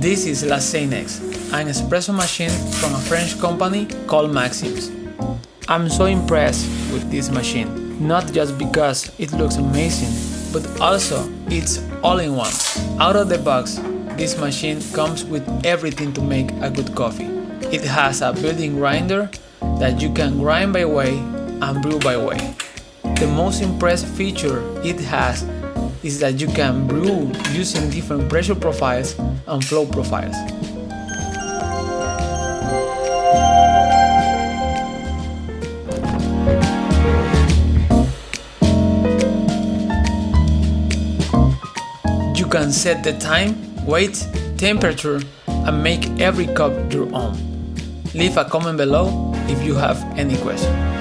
This is la Seine X, an espresso machine from a French company called Maxim. I'm so impressed with this machine, not just because it looks amazing, but also it's all-in-one. Out of the box, this machine comes with everything to make a good coffee. It has a built-in grinder that you can grind by weight and brew by weight. The most impressive feature it has is that you can brew using different pressure profiles and flow profiles. You can set the time, weight, temperature, and make every cup your own. Leave a comment below if you have any question.